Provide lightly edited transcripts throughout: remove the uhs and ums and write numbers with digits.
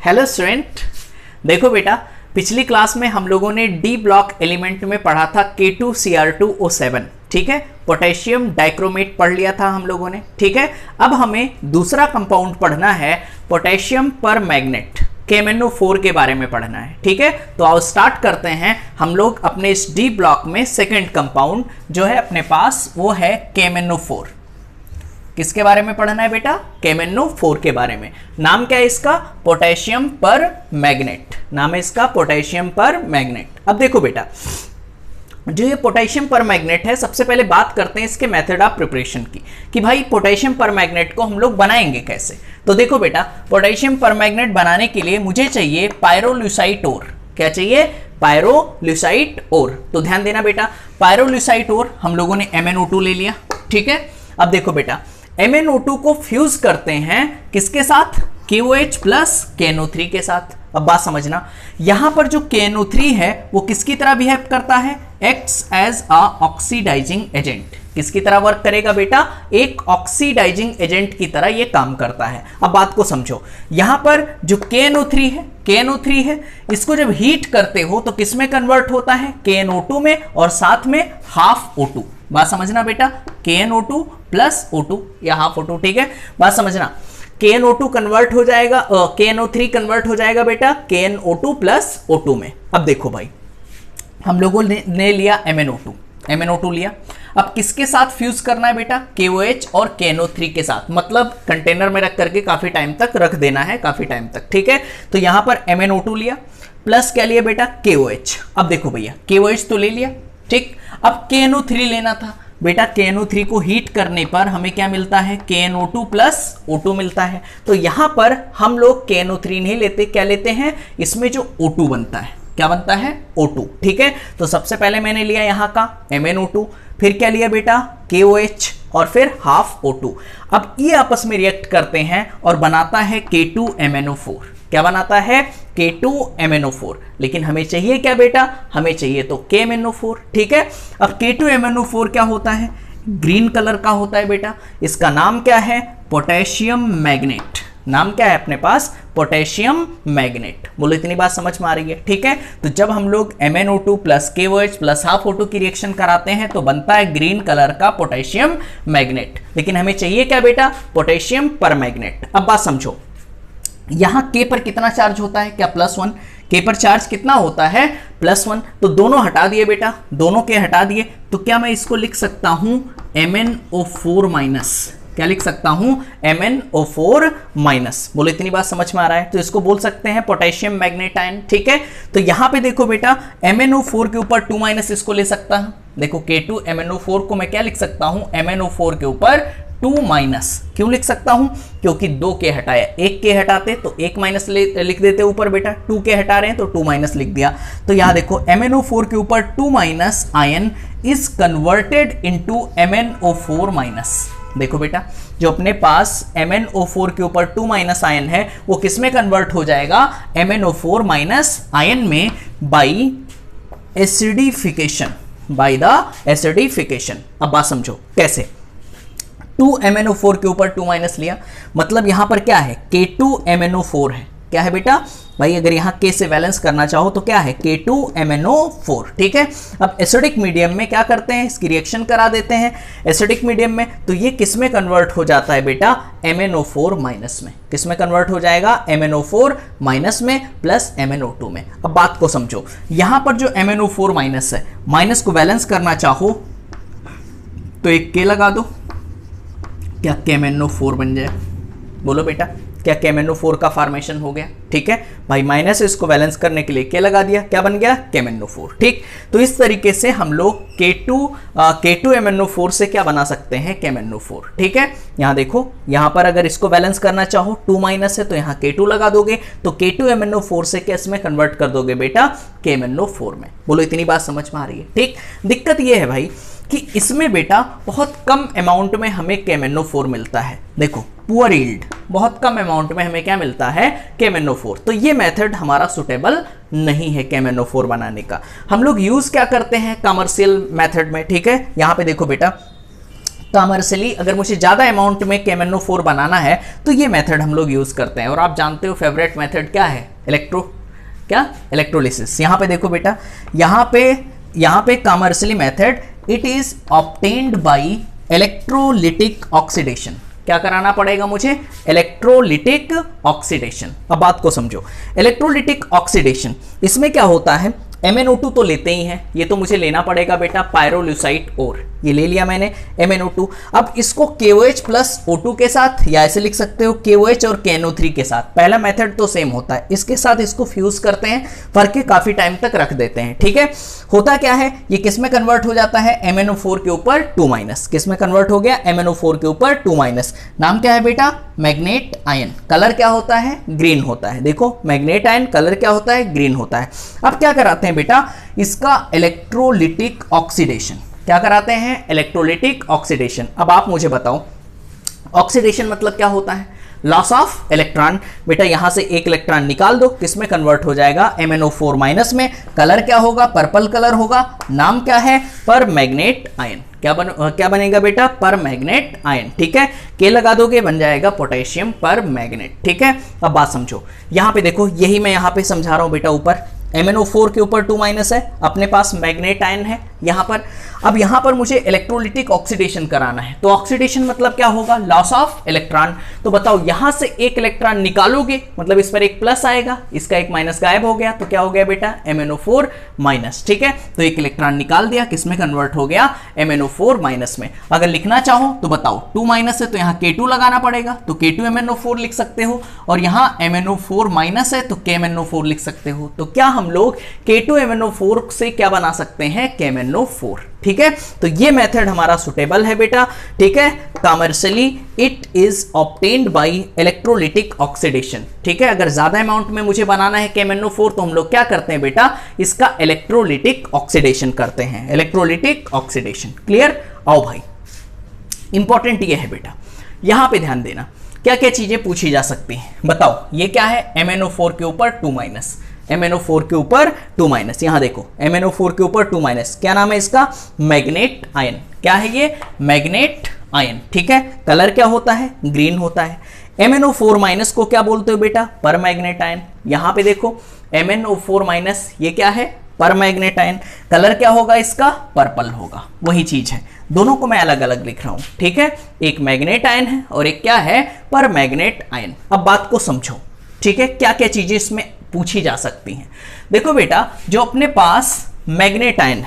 Hello student, देखो बेटा पिछली क्लास में हम लोगों ने डी ब्लॉक एलिमेंट में पढ़ा था K2Cr2O7, ठीक है। पोटेशियम डाइक्रोमेट पढ़ लिया था हम लोगों ने, ठीक है। अब हमें दूसरा कंपाउंड पढ़ना है, पोटेशियम पर मैग्नेट KMnO4 के बारे में पढ़ना है, ठीक है। तो आओ स्टार्ट करते हैं। हम लोग अपने इस डी ब्लॉक में सेकेंड कंपाउंड जो है अपने पास वो है KMnO4। किसके बारे में पढ़ना है बेटा? KMnO4 के बारे में। नाम क्या है इसका? पोटेशियम पर मैग्नेट। नाम है इसका पोटेशियम पर मैग्नेट। अब देखो बेटा, जो ये पोटेशियम पर मैग्नेट है, सबसे पहले बात करते हैं इसके मेथड ऑफ प्रिपरेशन की, कि भाई पोटेशियम पर मैग्नेट को हम लोग बनाएंगे कैसे। तो देखो बेटा, पोटेशियम पर मैग्नेट बनाने के लिए मुझे चाहिए पायरोल्यूसाइट ओर। क्या चाहिए? पायरोल्यूसाइट ओर। तो ध्यान देना बेटा, पायरोल्यूसाइट ओर हम लोगों ने MnO2 ले लिया, ठीक है। अब देखो बेटा, MnO2 को फ्यूज करते हैं किसके साथ? KOH प्लस KNO3 के साथ। अब बात समझना, यहां पर जो KNO3 है वो किसकी तरह बिहेव करता है? Acts as a oxidizing agent. किसकी तरह वर्क करेगा बेटा? एक ऑक्सीडाइजिंग एजेंट की तरह ये काम करता है। अब बात को समझो, यहां पर जो KNO3 है, इसको जब हीट करते हो तो किस में कन्वर्ट होता है? KNO2 में, और साथ में हाफ O2। बात समझना बेटा, KNO2 प्लस O2 या हाफ O2, ठीक है। बात समझना, KNO2 कन्वर्ट हो जाएगा, KNO3 कन्वर्ट हो जाएगा बेटा KNO2 प्लस O2 में। अब देखो भाई, हम लोगों ने लिया MnO2 लिया। अब किसके साथ फ्यूज करना है बेटा? KOH और KNO3 के साथ, मतलब कंटेनर में रख करके काफी टाइम तक रख देना है, काफी टाइम तक, ठीक है। तो यहां पर MnO2 लिया, प्लस क्या लिया बेटा? KOH। अब देखो भैया, KOH तो ले लिया, ठीक। अब KNO3 लेना था बेटा। KNO3 को हीट करने पर हमें क्या मिलता है? KNO2 प्लस O2 मिलता है। तो यहां पर हम लोग KNO3 नहीं लेते, क्या लेते हैं? इसमें जो O2 बनता है, क्या बनता है? O2, ठीक है। तो सबसे पहले मैंने लिया यहां का MnO2, फिर क्या लिया बेटा? KOH, और फिर हाफ O2। अब ये आपस में रिएक्ट करते हैं और बनाता है K2MnO4। क्या बनाता है? K2MnO4। लेकिन हमें चाहिए क्या बेटा? हमें चाहिए तो KMnO4, ठीक है। अब K2MnO4 क्या होता है? ग्रीन कलर का होता है बेटा। इसका नाम क्या है? Potassium magnet. नाम क्या है अपने पास? Potassium magnet. बोलो, इतनी बात समझ में आ रही है, ठीक है। तो जब हम लोग MnO2 plus KOH plus half O2 की रिएक्शन कराते हैं तो बनता है ग्रीन कलर का पोटेशियम मैग्नेट। लेकिन हमें चाहिए क्या बेटा? पोटेशियम पर मैग्नेट। अब बात समझो, यहां K पर कितना चार्ज होता है? क्या? +1। K पर चार्ज कितना होता है? +1। तो दोनों हटा दिए बेटा, दोनों के हटा दिए। तो क्या मैं इसको लिख सकता हूं MnO4 माइनस? क्या लिख सकता हूं? MnO4 minus. बोलो, इतनी बात समझ में आ रहा है? तो इसको बोल सकते हैं पोटेशियम मैग्नेट आयन, ठीक है। तो यहां पे देखो बेटा, MnO4 के ऊपर 2 माइनस इसको ले सकता हूं। देखो, K2MnO4 को मैं क्या लिख सकता हूं? MnO4 के ऊपर 2 माइनस। क्यों लिख सकता हूं? क्योंकि 2 के हटाया, 1 के हटाते तो 1 माइनस लिख देते ऊपर बेटा। 2 के हटा रहे हैं तो 2 माइनस लिख दिया। तो यहां देखो, MnO4 के ऊपर 2 minus ion is converted into MnO4 minus. देखो बेटा, जो अपने पास MnO4 के ऊपर 2 माइनस आयन है वो किस में कन्वर्ट हो जाएगा? MnO4 माइनस आयन में by acidification, by the acidification. अब बात समझो कैसे। 2 MnO4 के ऊपर 2 माइनस लिया, मतलब यहां पर क्या है? K2MnO4 है। क्या है बेटा? भाई अगर यहां K से बैलेंस करना चाहो तो क्या है? K2MnO4, ठीक है। अब एसिडिक मीडियम में क्या करते हैं? इसकी रिएक्शन करा देते हैं एसिडिक मीडियम में। तो ये किस में कन्वर्ट हो जाता है बेटा? MnO4 माइनस में। किस में कन्वर्ट हो जाएगा? MnO4 माइनस में प्लस MnO2 में। अब बात को समझो, यहां पर जो MnO4 माइनस है, माइनस को बैलेंस करना चाहो तो एक K लगा दो, क्या KMnO4 बन जाए? बोलो बेटा, क्या KMnO4 का फॉर्मेशन हो गया? ठीक है भाई, माइनस इसको बैलेंस करने के लिए K लगा दिया, क्या बन गया? KMnO4, ठीक। तो इस तरीके से हम लोग K2MnO4 से क्या बना सकते हैं? KMnO4, ठीक है। यहां देखो, यहां पर अगर इसको बैलेंस करना चाहो 2 माइनस है तो यहां K2 लगा दोगे, तो K2MnO4 से किस में कन्वर्ट कर दोगे बेटा? KMnO4 में। बोलो, इतनी बात समझ में आ रही है, ठीक। दिक्कत यह है भाई कि इसमें बेटा बहुत कम अमाउंट में हमें KMnO4 मिलता है। देखो, पुअर यील्ड, बहुत कम अमाउंट में हमें क्या मिलता है? KMnO4। तो ये मेथड हमारा सुटेबल नहीं है KMnO4 बनाने का। हम लोग यूज क्या करते हैं? कमर्शियल मेथड में, ठीक है। यहां पे देखो बेटा, कमर्शियली अगर मुझे ज़्यादा अमाउंट में KMnO4 बनाना है तो ये मेथड हम लोग यूज़ करते हैं। और आप जानते हो फेवरेट मेथड क्या है, इलेक्ट्रोलिसिस। यहाँ पे देखो बेटा, यहाँ पे commercially method it is obtained by electrolytic oxidation. क्या कराना पड़ेगा मुझे, इलेक्ट्रोलिटिक ऑक्सीडेशन। अब बात को समझो, इलेक्ट्रोलिटिक ऑक्सीडेशन इसमें क्या होता है, MnO2 तो लेते ही हैं, ये तो मुझे लेना पड़ेगा बेटा पायरोल्यूसाइट और, ये ले लिया मैंने MnO2। अब इसको KOH प्लस O2 के साथ, या ऐसे लिख सकते हो KOH और KNO3 के साथ, पहला मेथड तो सेम होता है, इसके साथ इसको फ्यूज करते हैं, करके काफी टाइम तक रख देते हैं। ठीक है, होता क्या है, ये किस में कन्वर्ट हो जाता है, MnO4 के ऊपर 2-, किस में कन्वर्ट हो गया, MnO4 के ऊपर 2-। नाम क्या है बेटा, मैग्नेट आयन। कलर क्या होता है, ग्रीन होता है। देखो मैग्नेट आयन कलर क्या होता है, ग्रीन होता है। अब क्या कराते हैं बेटा, इसका इलेक्ट्रोलिटिक ऑक्सीडेशन। क्या कराते हैं, इलेक्ट्रोलिटिक ऑक्सीडेशन। अब आप मुझे बताओ ऑक्सीडेशन मतलब क्या होता है, लॉस ऑफ इलेक्ट्रॉन। बेटा यहां से एक इलेक्ट्रॉन निकाल दो, किसमें कन्वर्ट हो जाएगा, MnO4- में। कलर क्या होगा, पर्पल कलर होगा। नाम क्या है, पर मैग्नेट आयन। क्या बनेगा बेटा, पर मैग्नेट आयन। ठीक है, के लगा दोगे बन जाएगा पोटेशियम पर मैग्नेट। ठीक है, अब बात समझो, यहां पे देखो, यही मैं यहां पे समझा रहा हूं बेटा। ऊपर MnO4 के ऊपर 2- है, अपने पास मैग्नेट आयन है यहां पर। अब यहां पर मुझे इलेक्ट्रोलिटिक ऑक्सीडेशन कराना है, तो ऑक्सीडेशन मतलब क्या होगा, लॉस ऑफ इलेक्ट्रॉन। तो बताओ यहां से एक इलेक्ट्रॉन निकालोगे, मतलब इस पर एक प्लस आएगा, इसका एक माइनस गायब हो गया, तो क्या हो गया बेटा, MnO4-। ठीक है, तो एक इलेक्ट्रॉन निकाल दिया, किसमें कन्वर्ट हो गया, MnO4- में। अगर लिखना चाहो तो बताओ 2- है तो यहाँ K2 लगाना पड़ेगा, तो K2MnO4 लिख सकते हो, और यहाँ MnO4- है तो KMnO4 लिख सकते हो। तो क्या हम लोग K2MnO4 से क्या बना सकते हैं, KMnO4। ठीक है, तो ये मेथड हमारा सुटेबल है बेटा। ठीक है, commercially it is obtained by electrolytic oxidation. ठीक है, अगर ज्यादा अमाउंट में मुझे बनाना है KMnO4 तो हम लोग क्या करते हैं बेटा, इसका इलेक्ट्रोलिटिक ऑक्सीडेशन करते हैं, इलेक्ट्रोलिटिक ऑक्सीडेशन। क्लियर। आओ भाई, इंपॉर्टेंट ये है बेटा, यहां पे ध्यान देना, क्या क्या चीजें पूछी जा सकती हैं। बताओ ये क्या है, MnO4 के ऊपर 2-, MnO4 के ऊपर 2-। यहां देखो MnO4 के ऊपर 2-, क्या नाम है इसका, मैग्नेट आयन। क्या है ये, मैग्नेट आयन। ठीक है, कलर क्या होता है, ग्रीन होता है। MnO4- को क्या बोलते हो बेटा, पर मैग्नेट आयन। यहां पे देखो MnO4- ये क्या है, पर मैग्नेट आयन। कलर क्या होगा इसका, पर्पल होगा। वही चीज है, दोनों को मैं अलग अलग लिख रहा हूं। ठीक है, एक मैग्नेट आयन है और एक क्या है, पर मैग्नेट आयन। अब बात को समझो। ठीक है, क्या क्या चीजें इसमें पूछी जा सकती हैं। देखो बेटा, जो अपने पास मैग्नेट आयन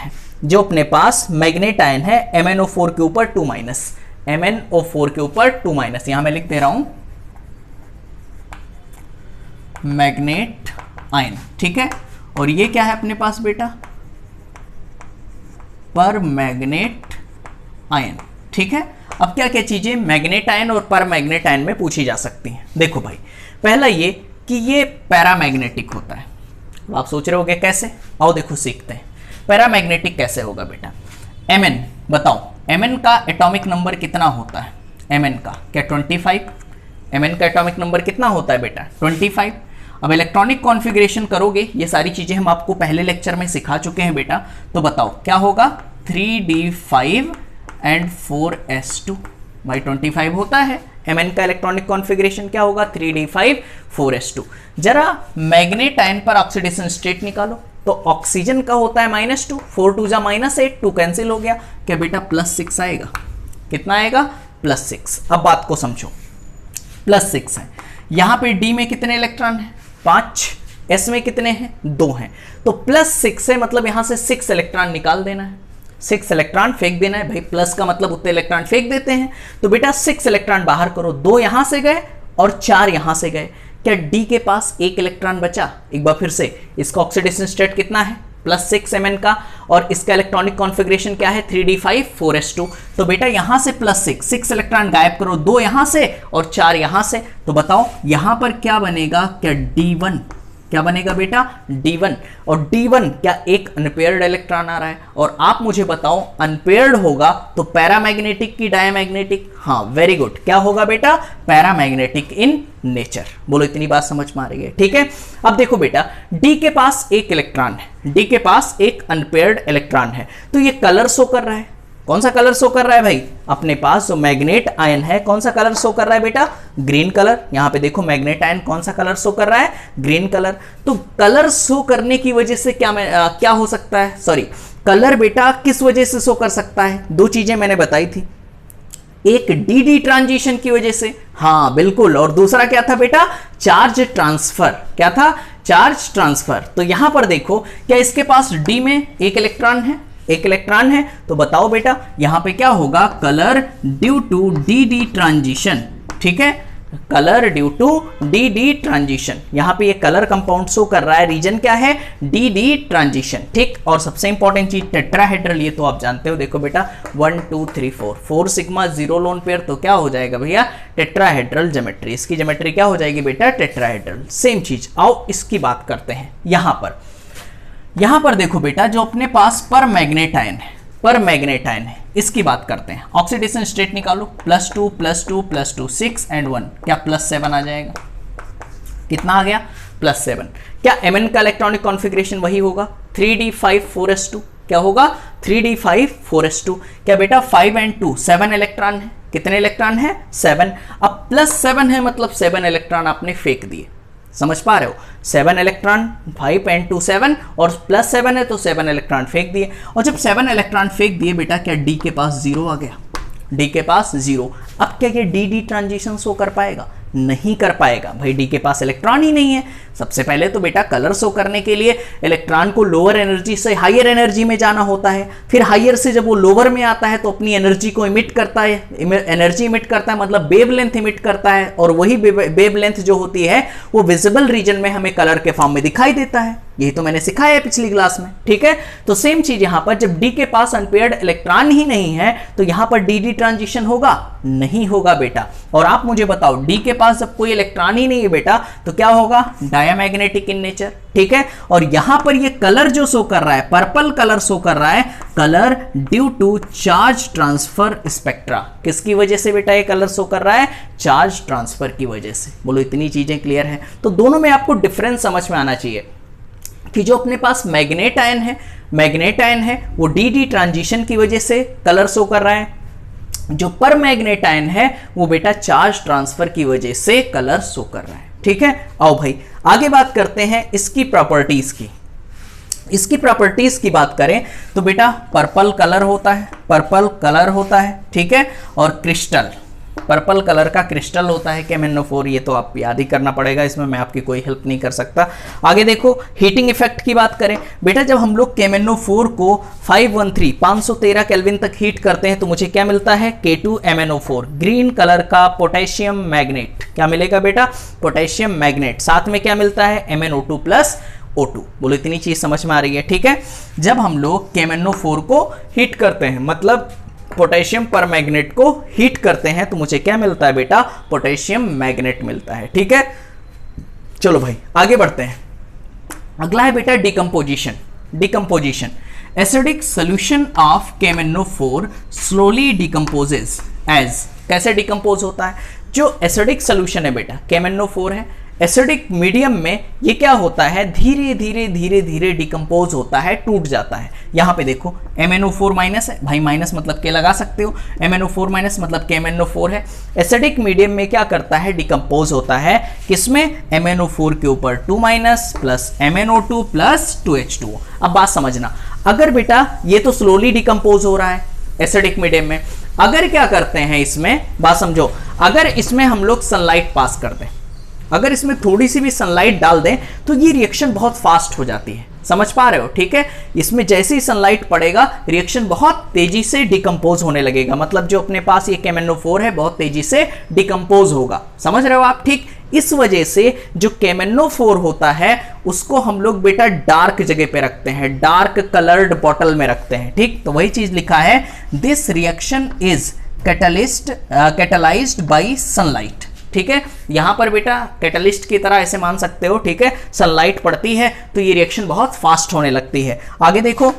है, MnO4 के ऊपर 2-, MnO4 के ऊपर 2-, यहां मैं लिख दे रहा हूं मैग्नेट आयन। ठीक है, और ये क्या है अपने पास बेटा, पर मैग्नेट आयन। ठीक है, अब क्या क्या चीजें मैग्नेट आयन और पर मैग्नेट आयन में पूछी जा सकती हैं। देखो भाई, पहला ये कि ये पैरामैग्नेटिक होता है। अब आप सोच रहे होगे कैसे, आओ देखो सीखते हैं। पैरामैग्नेटिक कैसे होगा बेटा, Mn बताओ, Mn का एटॉमिक नंबर कितना होता है, Mn का क्या 25। Mn का एटॉमिक नंबर कितना होता है बेटा, 25। अब इलेक्ट्रॉनिक कॉन्फ़िगरेशन करोगे, ये सारी चीजें हम आपको पहले लेक्चर में सिखा चुके हैं बेटा। तो बताओ क्या होगा, 3d5 एंड 4s2 भाई 25 होता है। Mn का इलेक्ट्रॉनिक कॉन्फ़िगरेशन क्या होगा, 3d5 4s2। जरा मैग्नेट आयन पर ऑक्सीडेशन स्टेट निकालो, तो ऑक्सीजन का होता है -2, 4 2 जा -8, 2 कैंसिल हो गया, क्या बेटा +6 आएगा। कितना आएगा, +6। अब बात को समझो, +6 है। यहां पे D में कितने इलेक्ट्रॉन है, 5, S में कितने हैं, 2 हैं। तो +6 है, मतलब यहां से 6 इलेक्ट्रॉन निकाल देना है, 6 इलेक्ट्रॉन फेंक देना है भाई। प्लस का मतलब उतने इलेक्ट्रॉन फेंक देते हैं। तो बेटा 6 इलेक्ट्रॉन बाहर करो, 2 यहां से गए और 4 यहां से गए। क्या डी के पास 1 इलेक्ट्रॉन बचा, एक बार फिर से, इसका ऑक्सीडेशन स्टेट कितना है, +6 Mn का, और इसका इलेक्ट्रॉनिक कॉन्फ़िगरेशन क्या है, 3d5 4s2। तो बेटा यहां से +6 इलेक्ट्रॉन गायब करो, 2 यहां से और 4 यहां से। तो बताओ यहां पर क्या बनेगा, क्या D1, क्या बनेगा बेटा, D1। और D1 क्या एक अनपेयर्ड इलेक्ट्रॉन आ रहा है, और आप मुझे बताओ अनपेयर्ड होगा तो पैरामैग्नेटिक की डायमैग्नेटिक, हाँ वेरी गुड, क्या होगा बेटा, पैरामैग्नेटिक इन नेचर। बोलो इतनी बात समझ में आ रही है, ठीक है। अब देखो बेटा, D के पास 1 इलेक्ट्रॉन है, D के पास एक अनपेयर्ड इलेक्ट्रॉन है, तो ये कलर शो कर रहा है, कौन सा कलर शो कर रहा है भाई, अपने पास जो मैग्नेट आयन है कौन सा कलर शो कर रहा है बेटा, ग्रीन कलर। यहां पे देखो मैग्नेट आयन कौन सा कलर शो कर रहा है, ग्रीन कलर। तो कलर शो करने की वजह से क्या हो सकता है, सॉरी, कलर बेटा किस वजह से शो कर सकता है, दो चीजें मैंने बताई थी, एक डी ट्रांजिशन की वजह से, हाँ बिल्कुल, और दूसरा क्या था बेटा, चार्ज ट्रांसफर। क्या था, चार्ज ट्रांसफर। तो यहां पर देखो क्या इसके पास डी में एक इलेक्ट्रॉन है, एक इलेक्ट्रॉन है, तो बताओ बेटा यहां पे क्या होगा, colour due to d transition. ठीक है, colour due to d transition. यहां पे ये कलर कंपाउंड शो कर रहा है, रीजन क्या है, डी ट्रांजिशन। ठीक, और सबसे इंपॉर्टेंट चीज टेट्राहेड्रल, ये तो आप जानते हो। देखो बेटा 1 2 3 4 सिग्मा 0 लोन पेयर, तो क्या हो जाएगा भैया, टेट्राहेड्रल ज्योमेट्री। इसकी ज्योमेट्री क्या हो जाएगी बेटा, टेट्राहेड्रल। सेम चीज, आओ इसकी बात करते हैं। यहां पर देखो बेटा जो अपने पास पर मैग्नेट आयन है, पर मैग्नेट आयन है, इसकी बात करते हैं। ऑक्सीडेशन स्टेट निकालो, +2 +2 +2 6 and 1, क्या +7 आ जाएगा, कितना आ गया, +7। क्या Mn का इलेक्ट्रॉनिक कॉन्फ़िगरेशन वही होगा, 3d5 4s2, क्या होगा 3d5 4s2। क्या बेटा 5 and 2 7 इलेक्ट्रॉन है, कितने इलेक्ट्रॉन है, 7। अब +7 है मतलब 7 इलेक्ट्रॉन आपने फेंक दिए, समझ पा रहे हो, 7 इलेक्ट्रॉन, 5 and 2 7, और +7 है तो 7 इलेक्ट्रॉन फेंक दिए। और जब 7 इलेक्ट्रॉन फेंक दिए बेटा, क्या डी के पास 0 आ गया, डी के पास 0। अब क्या ये डी ट्रांजिशन शो कर पाएगा, नहीं कर पाएगा भाई, डी के पास इलेक्ट्रॉन ही नहीं है। सबसे पहले तो बेटा कलर शो करने के लिए इलेक्ट्रॉन को लोअर एनर्जी से हायर एनर्जी में जाना होता है, फिर हायर से जब वो लोअर में आता है तो अपनी एनर्जी को इमिट करता है, एनर्जी इमिट करता है मतलब वेवलेंथ इमिट करता है, और वही वेवलेंथ जो होती है वो विजिबल रीजन में हमें कलर के फॉर्म में दिखाई देता है। यही तो मैंने सिखाया है पिछली क्लास में। ठीक है, तो सेम चीज यहां पर, जब डी के पास अनपेयर्ड इलेक्ट्रॉन ही नहीं है तो यहां पर डी ट्रांजिशन होगा, नहीं होगा बेटा। और आप मुझे बताओ डी के पास जब कोई इलेक्ट्रॉन ही नहीं है बेटा तो क्या होगा, डायमैग्नेटिक इन नेचर। ठीक है, और यहां पर ये कलर जो शो कर रहा है, पर्पल कलर शो कर रहा है, colour due to charge transfer spectra. किसकी वजह से बेटा ये कलर शो कर रहा है, चार्ज ट्रांसफर की वजह से। बोलो इतनी चीजें क्लियर है। तो दोनों में आपको डिफरेंस समझ में आना चाहिए कि जो अपने पास मैग्नेट आयन है वो डी ट्रांजिशन की वजह से कलर शो कर रहा है, जो पर मैग्नेट आयन है वो बेटा चार्ज ट्रांसफर की वजह से कलर शो कर रहा है। ठीक है, आओ भाई आगे बात करते हैं इसकी प्रॉपर्टीज की। इसकी प्रॉपर्टीज की बात करें तो बेटा पर्पल कलर होता है, ठीक है, और क्रिस्टल, पर्पल कलर का क्रिस्टल होता है KMnO4, ये तो आप याद ही करना पड़ेगा, इसमें मैं आपकी कोई हेल्प नहीं कर सकता। आगे देखो हीटिंग इफेक्ट की बात करें बेटा, जब हम लोग KMnO4 को 513 केल्विन तक हीट करते हैं तो मुझे क्या मिलता है, K2MnO4, ग्रीन कलर का पोटेशियम मैग्नेट। क्या मिलेगा बेटा, पोटेशियम मैग्नेट। साथ में क्या मिलता है, MnO2 प्लस O2। बोलो इतनी चीज समझ में आ रही है। ठीक है, जब हम लोग KMnO4 को हीट करते हैं मतलब पोटेशियम पर मैग्नेट को हीट करते हैं तो मुझे क्या मिलता है बेटा, पोटेशियम मैग्नेट मिलता है। ठीक है, चलो भाई आगे बढ़ते हैं। अगला है बेटा decomposition. Acidic solution of KMnO4 slowly decomposes as. कैसे डिकम्पोज होता है, जो एसिडिक सोल्यूशन है बेटा KMnO4 है, एसिडिक मीडियम में ये क्या होता है, धीरे धीरे डिकम्पोज होता है, टूट जाता है। यहां पे देखो MnO4 माइनस है, भाई माइनस मतलब के लगा सकते हो, MnO4 माइनस मतलब KMnO4 है। एसिडिक मीडियम में क्या करता है, डिकम्पोज होता है, किसमें, MnO4 के ऊपर 2 minus plus MnO2 plus 2H2O। अब बात समझना, अगर बेटा ये तो स्लोली डिकम्पोज हो रहा है एसिडिक मीडियम में, अगर क्या करते हैं इसमें, बात समझो, अगर इसमें हम लोग सनलाइट पास कर दें, अगर इसमें थोड़ी सी भी सनलाइट डाल दें तो ये रिएक्शन बहुत फास्ट हो जाती है, समझ पा रहे हो। ठीक है, इसमें जैसे ही सनलाइट पड़ेगा रिएक्शन बहुत तेजी से डिकम्पोज होने लगेगा, मतलब जो अपने पास ये KMnO4 है बहुत तेजी से डिकम्पोज होगा, समझ रहे हो आप। ठीक, इस वजह से जो KMnO4 होता है उसको हम लोग बेटा डार्क जगह पे रखते हैं, डार्क कलर्ड बॉटल में रखते हैं। ठीक, तो वही चीज लिखा है, this reaction is catalysed bye sunlight. ठीक है, यहां पर बेटा कैटलिस्ट की तरह ऐसे मान सकते हो। ठीक है, सनलाइट पड़ती है तो ये रिएक्शन बहुत फास्ट होने लगती है। आगे देखो,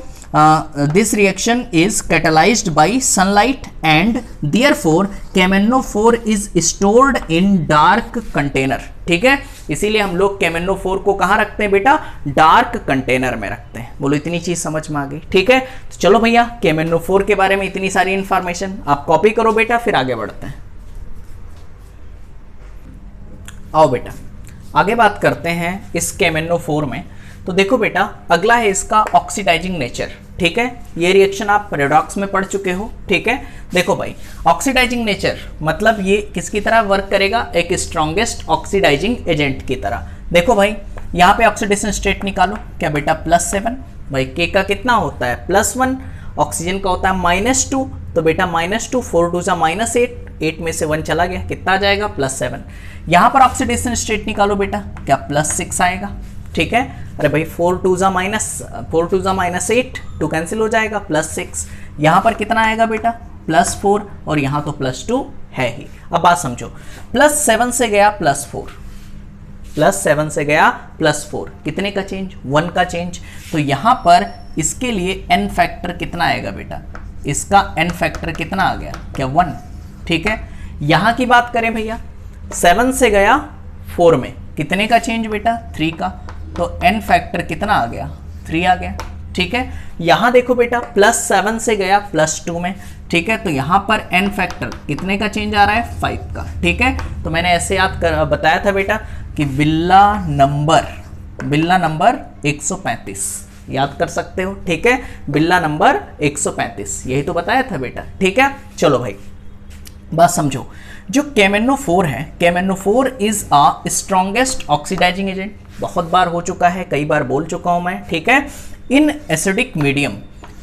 this reaction is catalysed bye sunlight and therefore KMnO4 is stored in dark container. ठीक है, इसीलिए हम लोग KMnO4 को कहाँ रखते हैं बेटा, डार्क कंटेनर में रखते हैं। बोलो इतनी चीज समझ में आ गई, ठीक है। तो चलो भैया KMnO4 के बारे में इतनी सारी इंफॉर्मेशन आप कॉपी करो बेटा, फिर आगे बढ़ते हैं। आओ बेटा आगे बात करते हैं इस KMnO4 में। तो देखो बेटा अगला है इसका ऑक्सीडाइजिंग नेचर, ठीक है। ये रिएक्शन आप रेडॉक्स में पढ़ चुके हो, ठीक है। देखो भाई ऑक्सीडाइजिंग नेचर मतलब ये किसकी तरह वर्क करेगा, एक स्ट्रॉन्गेस्ट ऑक्सीडाइजिंग एजेंट की तरह। देखो भाई यहाँ पे ऑक्सीडेशन स्टेट निकालो, क्या बेटा +7, भाई K का कितना होता है +1, ऑक्सीजन का होता है -2, तो बेटा -2 4 2 -8, 8 में से 1 चला गया, कितना आ जाएगा +7। यहाँ पर ऑक्सीडेशन स्टेट निकालो बेटा, क्या +6 आएगा, ठीक है। अरे भाई 4 2 -8, 2 कैंसिल हो जाएगा, +6। यहाँ पर कितना आएगा बेटा +4, और यहाँ तो +2 है ही। अब बात समझो, +7 से गया +4, +7 से गया +4, कितने का चेंज, 1 का चेंज। तो यहाँ पर इसके लिए n फैक्टर कितना आएगा बेटा, इसका n फैक्टर कितना आ गया, क्या 1, ठीक है। यहाँ की बात करें भैया 7 से गया 4 में, कितने का चेंज बेटा 3 का, तो n फैक्टर कितना आ गया 3 आ गया, ठीक है। यहाँ देखो बेटा +7 से गया +2 में, ठीक है। तो यहाँ पर n फैक्टर कितने का चेंज आ रहा है 5 का, ठीक है। तो मैंने ऐसे बताया था बेटा कि बिल्ला नंबर 135 याद कर सकते हो, ठीक है। बिल्ला नंबर 135 यही तो बताया था बेटा, ठीक है। चलो भाई बात समझो, जो KMnO4 है, KMnO4 is a strongest oxidizing agent, बहुत बार हो चुका है, कई बार बोल चुका हूं मैं, ठीक है। In acidic medium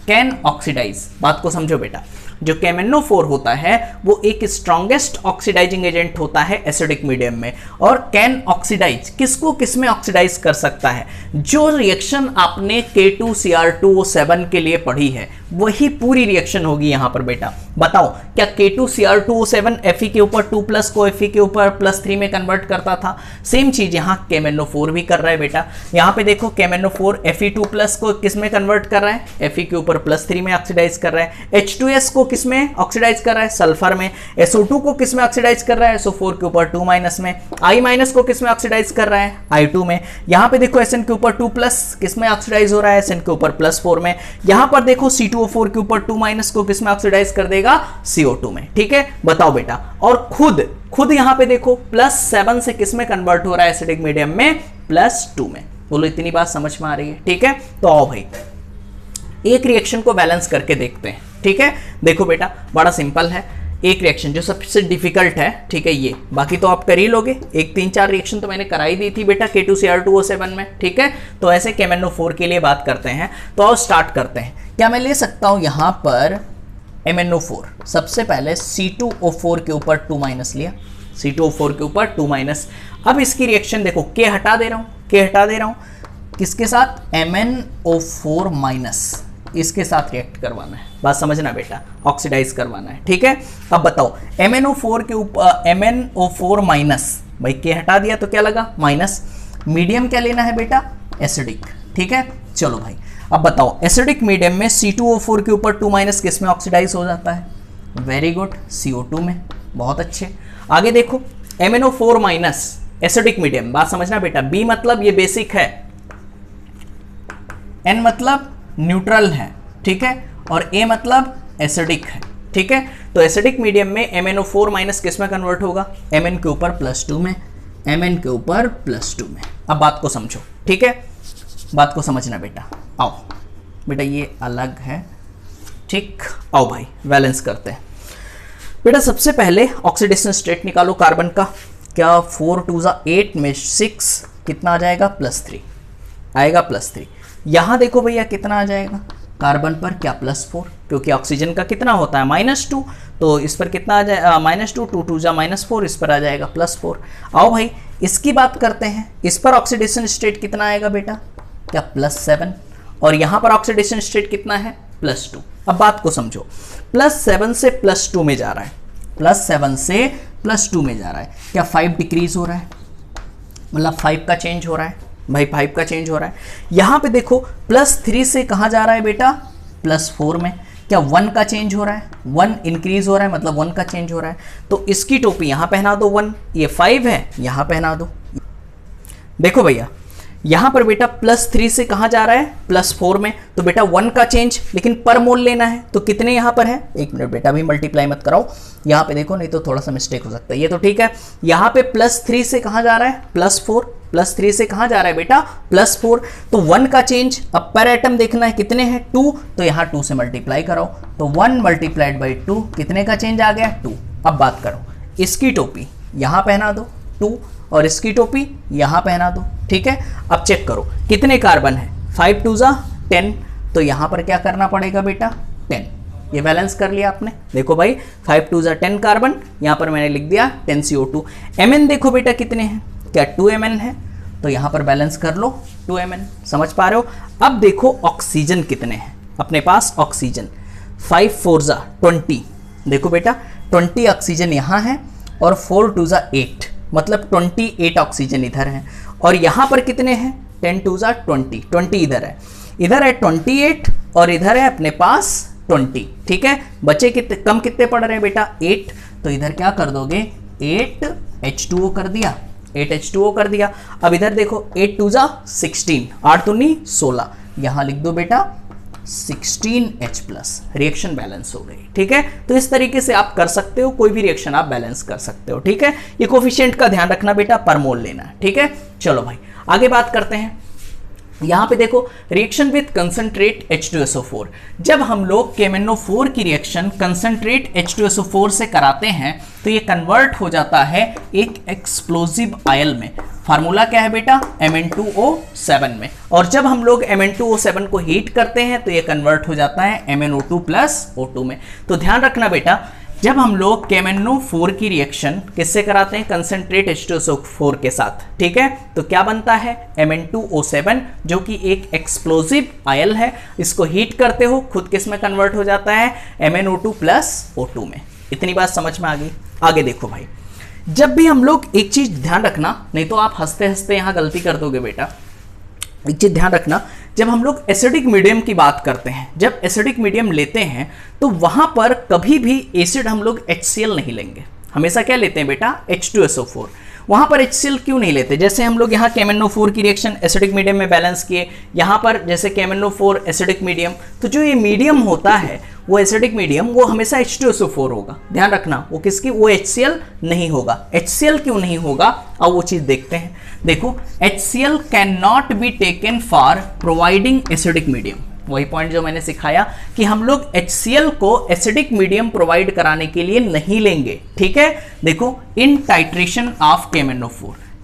can oxidize, बात को समझो बेटा, जो KMnO4 होता है वो एक स्ट्रॉन्गेस्ट ऑक्सीडाइजिंग एजेंट होता है एसिडिक मीडियम में, और कैन ऑक्सीडाइज किसको किस में ऑक्सीडाइज कर सकता है, जो रिएक्शन आपने K2Cr2O7 के लिए पढ़ी है वही पूरी रिएक्शन होगी यहाँ पर बेटा। बताओ क्या K2Cr2O7 Fe के ऊपर 2+ को Fe के ऊपर +3 में कन्वर्ट करता था, सेम चीज यहाँ KMnO4 भी कर रहा है बेटा। यहाँ पे देखो KMnO4 Fe2+ को किस में कन्वर्ट कर रहा है, Fe के ऊपर +3 में ऑक्सीडाइज कर रहा है, H2S को किस में ऑक्सीडाइज कर रहा है, सल्फर में, SO2 को किस में ऑक्सीडाइज कर रहा है, SO4 के ऊपर 2- में, I- को किस में ऑक्सीडाइज कर रहा है, I2 में। यहाँ पे देखो SN के ऊपर 2+ किस में ऑक्सीडाइज हो रहा है, SN के ऊपर +4 में। यहाँ पर देखो C2O4 के ऊपर 2- को किस में ऑक्सीडाइज कर देगा, CO2 में, ठीक है। बताओ बेटा, और खुद यहाँ पे देखो +7 से किस में कन्वर्ट हो रहा है एसिडिक मीडियम में, +2 में। बोलो इतनी बात समझ में आ रही है, ठीक है। तो आओ भाई एक रिएक्शन को बैलेंस करके देखते हैं, ठीक है। देखो बेटा बड़ा सिंपल है, एक रिएक्शन जो सबसे डिफिकल्ट है, ठीक है, ये बाकी तो आप कर ही लोगे, एक 3-4 रिएक्शन तो मैंने कराई दी थी बेटा K2Cr2O7 में, ठीक है। तो ऐसे KMnO4 के लिए बात करते हैं, तो आओ स्टार्ट करते हैं। क्या मैं ले सकता हूं यहां पर MnO4, सबसे पहले C2O4 के ऊपर 2- लिया, C2O4 के ऊपर 2-। अब इसकी रिएक्शन देखो, K हटा दे रहा हूं, किसके साथ, MnO4-, इसके साथ रिएक्ट करवाना है, बात समझना बेटा, ऑक्सीडाइज करवाना है, ठीक है। अब बताओ MnO4 के ऊपर MnO4-, भाई K हटा दिया तो क्या लगा माइनस, मीडियम क्या लेना है बेटा, एसिडिक, ठीक है। चलो भाई अब बताओ एसिडिक मीडियम में C2O4 के ऊपर 2- किस में ऑक्सीडाइज हो जाता है, वेरी गुड, CO2 में, बहुत अच्छे। आगे देखो MnO4- एसिडिक मीडियम, बात समझना बेटा, B मतलब ये बेसिक है, N मतलब न्यूट्रल है, ठीक है, और A मतलब एसिडिक है, ठीक है। तो एसिडिक मीडियम में MnO4- किस में कन्वर्ट होगा, Mn के ऊपर +2 में, Mn के ऊपर +2 में। अब बात को समझो, ठीक है, बात को समझना बेटा। आओ बेटा ये अलग है, ठीक। आओ भाई बैलेंस करते हैं बेटा। सबसे पहले ऑक्सीडेशन स्टेट निकालो कार्बन का, क्या 4 2 8 में 6 कितना आ जाएगा, +3 आएगा, +3। यहां देखो भैया कितना आ जाएगा कार्बन पर, क्या +4, क्योंकि ऑक्सीजन का कितना होता है -2, तो इस पर कितना आ जाएगा -2, 2 2 -4, इस पर आ जाएगा +4। आओ भाई इसकी बात करते हैं, इस पर ऑक्सीडेशन स्टेट कितना आएगा बेटा, क्या +7, और यहां पर ऑक्सीडेशन स्टेट कितना है, +2। अब बात को समझो, +7 से +2 में जा रहा है, +7 से +2 में जा रहा है, क्या 5 डिक्रीज हो रहा है, मतलब 5 का चेंज हो रहा है भाई, 5 का चेंज हो रहा है। यहां पे देखो +3 से कहां जा रहा है बेटा, +4 में, क्या 1 का चेंज हो रहा है, 1 इंक्रीज हो रहा है, मतलब 1 का चेंज हो रहा है। तो इसकी टोपी यहां पहना दो 1, ये 5 है यहां पहना दो। देखो भैया यहां पर बेटा +3 से कहां जा रहा है, +4 में, तो बेटा 1 का चेंज, लेकिन पर मोल लेना है, तो कितने यहां पर है, 1 मिनट बेटा भी मल्टीप्लाई मत कराओ, यहां पे देखो नहीं तो थोड़ा सा मिस्टेक हो सकता है। ये तो ठीक है, यहां पे +3 से कहां जा रहा है, +4, +3 से कहां जा रहा है बेटा, +4, तो 1 का चेंज। अब पर एटम देखना है कितने हैं, 2, तो यहां 2 से मल्टीप्लाई करो, तो 1 मल्टीप्लाइड बाई 2, कितने का चेंज आ गया, 2। अब बात करो, इसकी टोपी यहां पहना दो 2, और इसकी टोपी यहां पहना दो, ठीक है। अब चेक करो कितने कार्बन है, 5 2 जा 10, तो यहां पर क्या करना पड़ेगा बेटा, 10। ये बैलेंस कर लिया आपने, देखो भाई 5 2 जा 10 कार्बन, यहां पर मैंने लिख दिया 10 CO2। Mn देखो बेटा कितने हैं, क्या 2 Mn है, तो यहां पर बैलेंस कर लो 2 Mn, समझ पा रहे हो। अब देखो ऑक्सीजन कितने हैं अपने पास, ऑक्सीजन 5 4 जा 20, देखो बेटा 20 ऑक्सीजन यहां है, और 4 2 जा 8, मतलब 28 ऑक्सीजन इधर है, और यहां पर कितने हैं, 10 2 जा 20, 20 इधर है 28, और इधर है अपने पास 20, ठीक है। बचे कितने, कम कितने पड़ रहे हैं बेटा, 8, तो इधर क्या कर दोगे, 8 H2O कर दिया, 8 H2O कर दिया। अब इधर देखो 8 2 जा 16, 8 दूनी 16, यहां लिख दो बेटा 16H+, रिएक्शन बैलेंस हो गई, ठीक है। तो इस तरीके से आप कर सकते हो, कोई भी रिएक्शन आप बैलेंस कर सकते हो, ठीक है। ये कोफिशिएंट का ध्यान रखना बेटा, पर मोल लेना है, ठीक है। चलो भाई आगे बात करते हैं। यहां पे देखो रिएक्शन विद कंसंट्रेट H2SO4, जब हम लोग KMnO4 की रिएक्शन कंसंट्रेट H2SO4 से कराते हैं तो ये कन्वर्ट हो जाता है एक एक्सप्लोजिव आयल में। फार्मूला क्या है बेटा, Mn2O7 में, और जब हम लोग Mn2O7 को हीट करते हैं तो ये कन्वर्ट हो जाता है MnO2 + O2 में। तो ध्यान रखना बेटा, जब हम लोग KMnO4 की रिएक्शन किससे कराते हैं, कंसंट्रेट H2SO4 के साथ, ठीक है, तो क्या बनता है Mn2O7, जो कि एक एक्सप्लोजिव आयल है। इसको हीट करते हो खुद किस में कन्वर्ट हो जाता है, MnO2 + O2 में। इतनी बात समझ में आ गई। आगे देखो भाई, जब भी हम लोग, एक चीज ध्यान रखना, नहीं तो आप हंसते हंसते यहां गलती कर दोगे बेटा, एक चीज ध्यान रखना, जब हम लोग एसिडिक मीडियम की बात करते हैं, जब एसिडिक मीडियम लेते हैं तो वहां पर कभी भी एसिड हम लोग HCl नहीं लेंगे, हमेशा क्या लेते हैं बेटा, H2SO4। वहां पर HCl क्यों नहीं लेते, जैसे हम लोग यहाँ KMnO4 की रिएक्शन एसिडिक मीडियम में बैलेंस किए, यहाँ पर जैसे KMnO4 एसिडिक मीडियम, तो जो ये मीडियम होता है वो एसिडिक मीडियम, वो हमेशा H2SO4 होगा, ध्यान रखना, वो किसकी, वो HCl नहीं होगा। HCl क्यों नहीं होगा, अब वो चीज देखते हैं। देखो HCl can not be taken for providing acidic medium, वही पॉइंट जो मैंने सिखाया कि हम लोग HCl को एसिडिक मीडियम प्रोवाइड कराने के लिए नहीं लेंगे, ठीक है। देखो इन टाइट्रेशन ऑफ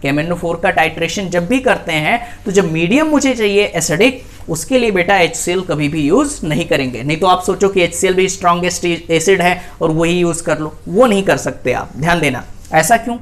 KMnO4 का टाइट्रेशन जब भी करते हैं तो जब मीडियम मुझे चाहिए एसिडिक, उसके लिए बेटा HCl कभी भी यूज नहीं करेंगे। नहीं तो आप सोचो कि HCl भी स्ट्रॉन्गेस्ट एसिड है और वही यूज कर लो, वो नहीं कर सकते आप, ध्यान देना। ऐसा क्यों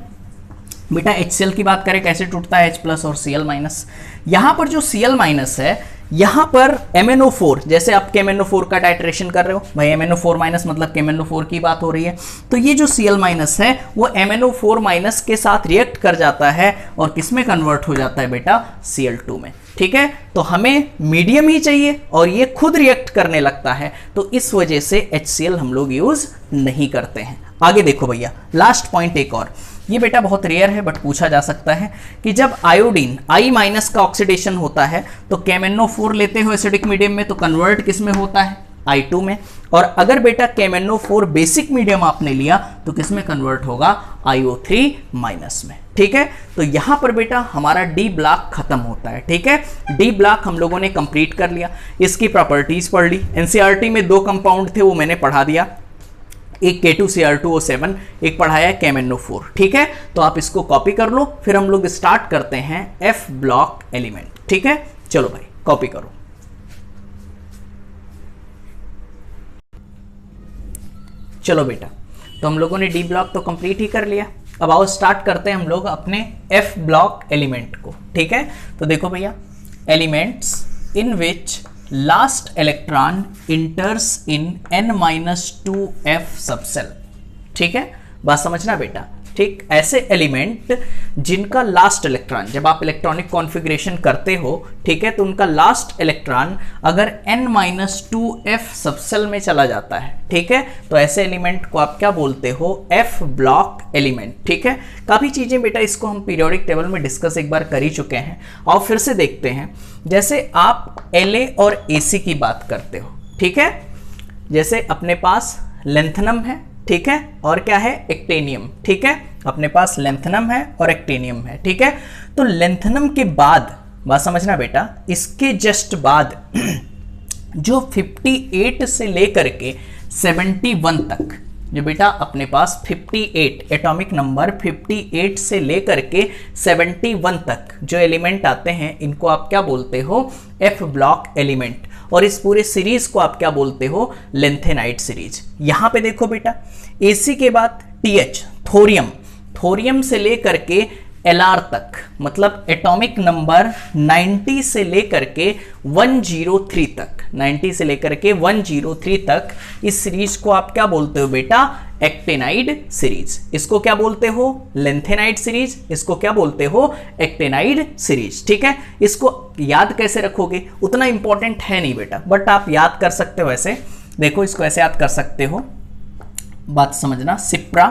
बेटा, HCl की बात करें कैसे टूटता है H+ और Cl-। यहां पर जो Cl- है, यहां पर MnO4, जैसे आप KMnO4 का टाइट्रेशन कर रहे हो भाई, MnO4- मतलब KMnO4 की बात हो रही है, तो ये जो Cl- है वो MnO4- के साथ रिएक्ट कर जाता है और किस में कन्वर्ट हो जाता है बेटा, Cl2 में, ठीक है। तो हमें मीडियम ही चाहिए और ये खुद रिएक्ट करने लगता है, तो इस वजह से HCl हम लोग यूज नहीं करते हैं। आगे देखो भैया, लास्ट पॉइंट एक और, ये बेटा बहुत रेयर है बट पूछा जा सकता है कि जब आयोडीन I- का ऑक्सीडेशन होता है तो KMnO4 लेते हो एसिडिक मीडियम में, तो कन्वर्ट किस में होता है, I2 में, और अगर बेटा KMnO4 बेसिक मीडियम आपने लिया तो किस में कन्वर्ट होगा, IO3- में, ठीक है। तो यहां पर बेटा हमारा D ब्लॉक खत्म होता है, ठीक है। D ब्लॉक हम लोगों ने कंप्लीट कर लिया, इसकी प्रॉपर्टीज पढ़ ली, NCERT में 2 कंपाउंड थे वो मैंने पढ़ा दिया, एक K2Cr2O7, एक पढ़ाया KMnO4, ठीक है। तो आप इसको कॉपी कर लो, फिर हम लोग स्टार्ट करते हैं F ब्लॉक एलिमेंट, ठीक है। चलो भाई कॉपी करो। चलो बेटा, तो हम लोगों ने डी ब्लॉक तो कंप्लीट ही कर लिया, अब आओ स्टार्ट करते हैं हम लोग अपने एफ ब्लॉक एलिमेंट को, ठीक है। तो देखो भैया, elements in which last electron इंटर्स in n-2f subshell, ठीक है, बात समझना बेटा, ठीक, ऐसे एलिमेंट जिनका लास्ट इलेक्ट्रॉन, जब आप इलेक्ट्रॉनिक कॉन्फ़िगरेशन करते हो, ठीक है, तो उनका लास्ट इलेक्ट्रॉन अगर n-2f सबसेल में चला जाता है, ठीक है, तो ऐसे एलिमेंट को आप क्या बोलते हो, f ब्लॉक एलिमेंट। ठीक है, काफी चीजें बेटा इसको हम पीरियोडिक टेबल में डिस्कस एक बार कर ही चुके हैं और फिर से देखते हैं। जैसे आप La और Ac की बात करते हो, ठीक है, जैसे अपने पास लेंथनम है, ठीक है, और क्या है, एक्टेनियम। ठीक है, अपने पास लेंथनम है और एक्टेनियम है। ठीक है, तो लेंथनम के बाद बात समझना बेटा, इसके जस्ट बाद जो 58 से लेकर के 71 तक, जो बेटा अपने पास 58 एटॉमिक नंबर 58 से लेकर के 71 तक जो एलिमेंट आते हैं, इनको आप क्या बोलते हो, एफ ब्लॉक एलिमेंट। और इस पूरे सीरीज को आप क्या बोलते हो, लेंथेनाइट सीरीज। यहां पे देखो बेटा, एसी के बाद टीएच, थोरियम, थोरियम से लेकर के एलआर तक, मतलब एटॉमिक नंबर 90 से लेकर के 103 तक, 90 से लेकर के 103 तक, इस सीरीज को आप क्या बोलते हो बेटा, एक्टेनाइड सीरीज। इसको क्या बोलते हो, लेंथेनाइड सीरीज, इसको क्या बोलते हो, एक्टेनाइड सीरीज। ठीक है, इसको याद कैसे रखोगे, उतना इंपॉर्टेंट है नहीं बेटा, बट आप याद कर सकते हो ऐसे। देखो इसको ऐसे याद कर सकते हो, बात समझना। सिप्रा,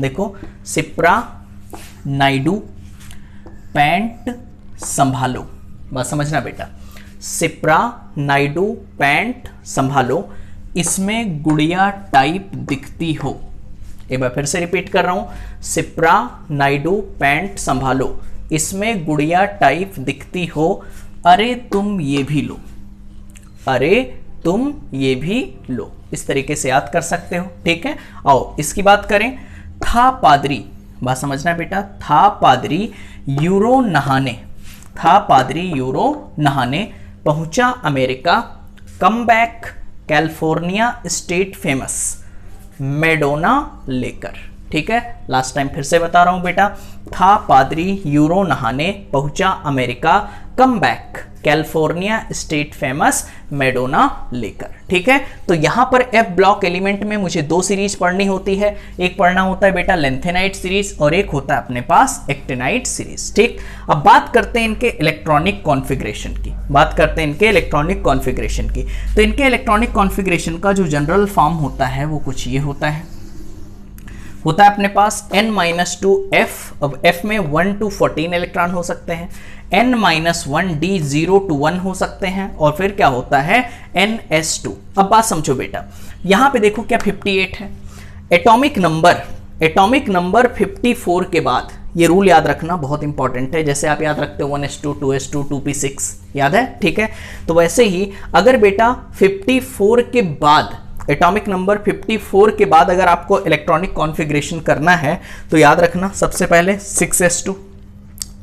देखो सिप्रा नाइडू पैंट संभालो, बात समझना बेटा, सिप्रा नाइडू पैंट संभालो, इसमें गुड़िया टाइप दिखती हो। एक बार फिर से रिपीट कर रहा हूं, सिप्रा नाइडू पैंट संभालो, इसमें गुड़िया टाइप दिखती हो, अरे तुम ये भी लो, अरे तुम ये भी लो, इस तरीके से याद कर सकते हो। ठीक है, आओ इसकी बात करें। था पादरी, बात समझना बेटा, था पादरी यूरो नहाने, था पादरी यूरो नहाने, पहुंचा America, come back California state famous, Madonna लेकर। ठीक है, लास्ट टाइम फिर से बता रहा हूं बेटा, था पादरी यूरो नहाने, पहुंचा America, come back California state famous, Madonna लेकर। ठीक है, तो यहां पर एफ ब्लॉक एलिमेंट में मुझे दो सीरीज पढ़नी होती है, एक पढ़ना होता है बेटा लेंथेनाइट सीरीज और एक होता है अपने पास एक्टेनाइट सीरीज। ठीक, अब बात करते हैं इनके इलेक्ट्रॉनिक कॉन्फ़िगरेशन की, बात करते हैं इनके इलेक्ट्रॉनिक कॉन्फ़िगरेशन की। तो इनके इलेक्ट्रॉनिक कॉन्फ़िगरेशन का जो जनरल फॉर्म होता है वो कुछ ये होता है अपने पास n-2f। अब f में 1 to 14 इलेक्ट्रॉन हो सकते हैं, n-1d 0 to 1 हो सकते हैं, और फिर क्या होता है ns2। अब बात समझो बेटा, यहां पे देखो क्या 58 है, एटॉमिक नंबर 54 के बाद, ये रूल याद रखना बहुत इंपॉर्टेंट है, जैसे आप याद रखते हो 1s2 2s2 2p6, याद है। ठीक है, तो वैसे ही अगर बेटा 54 के बाद, एटॉमिक नंबर 54 के बाद अगर आपको इलेक्ट्रॉनिक कॉन्फ़िगरेशन करना है, तो याद रखना सबसे पहले 6s2,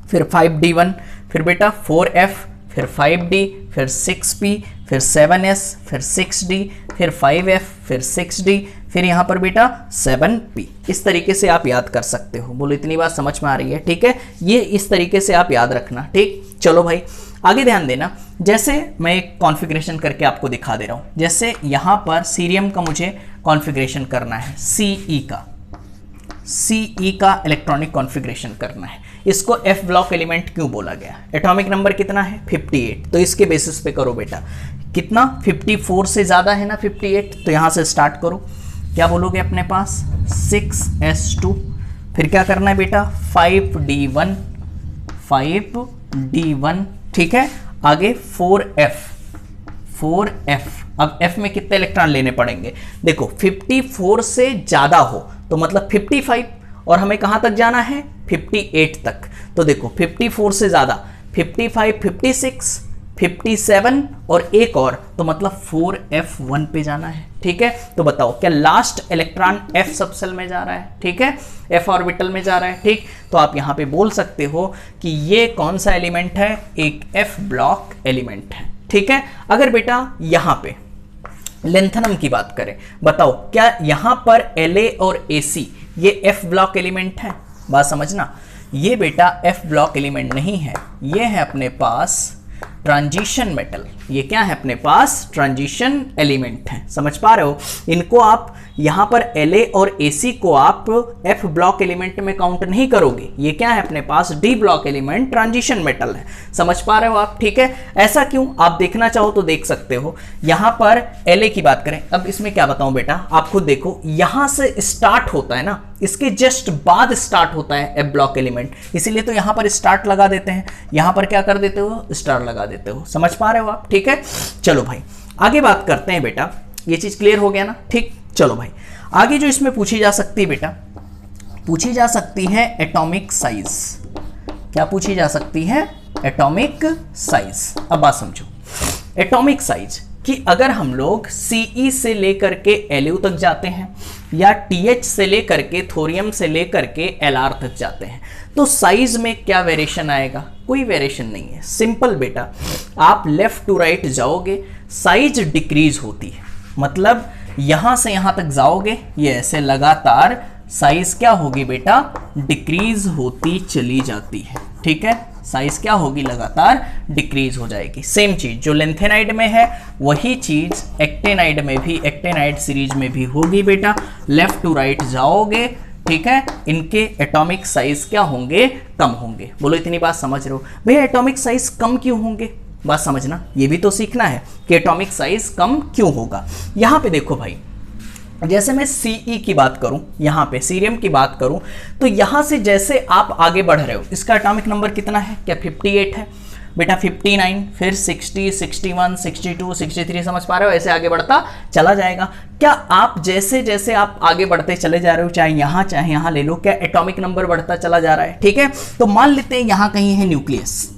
फिर 5d1, फिर बेटा 4f, फिर 5d, फिर 6p, फिर 7s, फिर 6d, फिर 5f, फिर 6d, फिर यहां पर बेटा 7p। इस तरीके से आप याद कर सकते हो। बोलो इतनी बात समझ में आ रही है? ठीक है, ये इस तरीके से आप याद रखना। ठीक, चलो भाई आगे ध्यान देना। जैसे मैं एक कॉन्फ़िगरेशन करके आपको दिखा दे रहा हूं, जैसे यहां पर सीरियम का मुझे कॉन्फ़िगरेशन करना है, CE का इलेक्ट्रॉनिक कॉन्फ़िगरेशन करना है। इसको F ब्लॉक एलिमेंट क्यों बोला गया? एटॉमिक नंबर कितना है 58, तो इसके बेसिस पे करो बेटा, कितना 54 से ज्यादा है ना 58, तो यहां से स्टार्ट करो। क्या बोलोगे अपने पास 6s2, फिर क्या करना है बेटा 5d1, 5d1। ठीक है, आगे 4f। अब f में कितने इलेक्ट्रॉन लेने पड़ेंगे? देखो 54 से ज्यादा हो तो मतलब 55, और हमें कहां तक जाना है 58 तक। तो देखो 54 से ज्यादा 55, 56, 57 और एक और, तो मतलब 4f1 पे जाना है। ठीक है, तो बताओ क्या लास्ट इलेक्ट्रॉन f सबसेल में जा रहा है? ठीक है, f ऑर्बिटल में जा रहा है। ठीक, तो आप यहां पे बोल सकते हो कि ये कौन सा एलिमेंट है? एक f ब्लॉक एलिमेंट है। ठीक है, अगर बेटा यहां पे लेंथनम की बात करें, बताओ क्या यहां पर La और Ac ये f ब्लॉक एलिमेंट है? बात समझना, ये बेटा f ब्लॉक एलिमेंट नहीं है, ये है अपने पास ट्रांजिशन मेटल, ये क्या है अपने पास ट्रांजिशन एलिमेंट है, समझ पा रहे हो। इनको आप यहां पर La और Ac को आप F ब्लॉक एलिमेंट में काउंट नहीं करोगे, ये क्या है अपने पास D block element transition metal है, समझ पा रहे हो आप, ठीक है। ऐसा क्यों, आप देखना चाहो तो देख सकते हो। यहां पर La की बात करें, अब इसमें क्या बताऊं बेटा, आप खुद देखो, यहां से स्टार्ट होता है ना, इसके जस्ट बाद स्टार्ट होता है F ब्लॉक एलिमेंट, इसीलिए तो यहां पर स्टार्ट लगा देते हैं, यहां पर क्या कर देते हो, स्टार लगा देते हो, समझ पा रहे हो आप, ठीक है। चलो भाई आगे बात करते हैं बेटा, ये चीज क्लियर हो गया ना, ठीक। चलो भाई आगे जो इसमें पूछी जा सकती है बेटा, पूछी जा सकती है एटॉमिक साइज। क्या पूछी जा सकती है, एटॉमिक साइज। अब बात समझो, एटॉमिक साइज कि अगर हम लोग Ce से लेकर के Lu तक जाते हैं या TH से लेकर के थोरियम से लेकर के Lr तक जाते हैं, तो साइज में क्या वेरिएशन आएगा, कोई वेरिएशन नहीं है, सिंपल बेटा। आप लेफ्ट टू राइट जाओगे साइज डिक्रीज होती है, मतलब यहां से यहां तक जाओगे ये ऐसे लगातार साइज क्या होगी बेटा, डिक्रीज होती चली जाती है, ठीक है। साइज क्या होगी, लगातार डिक्रीज हो जाएगी। सेम चीज जो लेंथेनाइड में है वही चीज एक्टेनाइड में भी, एक्टेनाइड सीरीज में भी होगी बेटा। लेफ्ट टू राइट जाओगे, ठीक है, इनके एटॉमिक साइज क्या होंगे, कम होंगे। बोलो इतनी बात समझ रहे हो भैया, एटॉमिक साइज कम क्यों होंगे, बात समझना, ये भी तो सीखना है कि एटॉमिक साइज कम क्यों होगा। यहां पे देखो भाई, जैसे मैं Ce की बात करूं, यहां पे सीरियम की बात करूं, तो यहां से जैसे आप आगे बढ़ रहे हो, इसका एटॉमिक नंबर कितना है, क्या 58 है बेटा, 59, फिर 60, 61, 62, 63, समझ पा रहे हो, ऐसे आगे बढ़ता चला जाएगा। क्या आप जैसे जैसे आप आगे बढ़ते चले जा रहे हो, चाहे यहां ले लो, क्या एटॉमिक नंबर बढ़ता चला जा रहा है, ठीक है। तो मान लेते हैं यहां कहीं है न्यूक्लियस,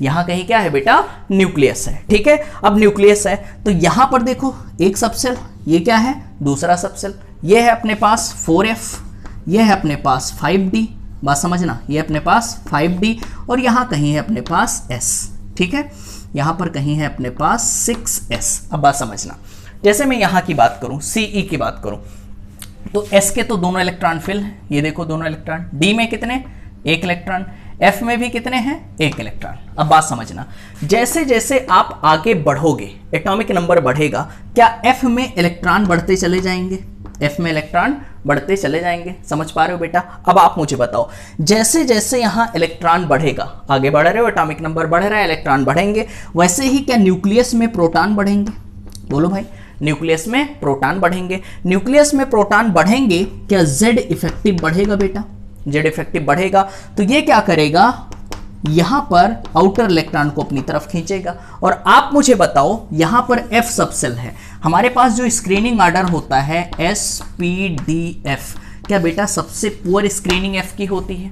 यहां कहीं क्या है बेटा, न्यूक्लियस है, ठीक है। अब न्यूक्लियस है तो यहां पर देखो एक सबसेल, ये क्या है, दूसरा सबसेल, ये है अपने पास 4f, ये है अपने पास 5d, बात समझना, ये अपने पास 5d, और यहां कहीं है अपने पास s, ठीक है, यहां पर कहीं है अपने पास 6s। अब बात समझना, जैसे मैं यहां की बात करूं, Ce की बात करूं, तो s के तो दोनों इलेक्ट्रॉन फिल हैं, ये देखो दोनों इलेक्ट्रॉन, d में कितने, एक इलेक्ट्रॉन, F में भी कितने हैं, एक इलेक्ट्रॉन। अब बात समझना, जैसे जैसे आप आगे बढ़ोगे एटॉमिक नंबर बढ़ेगा, क्या F में इलेक्ट्रॉन बढ़ते चले जाएंगे, F में इलेक्ट्रॉन बढ़ते चले जाएंगे, समझ पा रहे हो बेटा। अब आप मुझे बताओ, जैसे जैसे यहां इलेक्ट्रॉन बढ़ेगा, आगे बढ़ रहे हो, एटॉमिक नंबर बढ़ रहा है, इलेक्ट्रॉन बढ़ेंगे, वैसे ही क्या न्यूक्लियस में प्रोटॉन बढ़ेंगे, बोलो भाई, न्यूक्लियस में प्रोटॉन बढ़ेंगे। न्यूक्लियस में प्रोटॉन बढ़ेंगे, क्या Z इफेक्टिव बढ़ेगा बेटा, Z इफेक्टिव बढ़ेगा, तो ये क्या करेगा, यहां पर आउटर इलेक्ट्रॉन को अपनी तरफ खींचेगा। और आप मुझे बताओ, यहां पर F सबसेल है, हमारे पास जो स्क्रीनिंग ऑर्डर होता है SPDF, क्या बेटा सबसे पुअर स्क्रीनिंग F की होती है,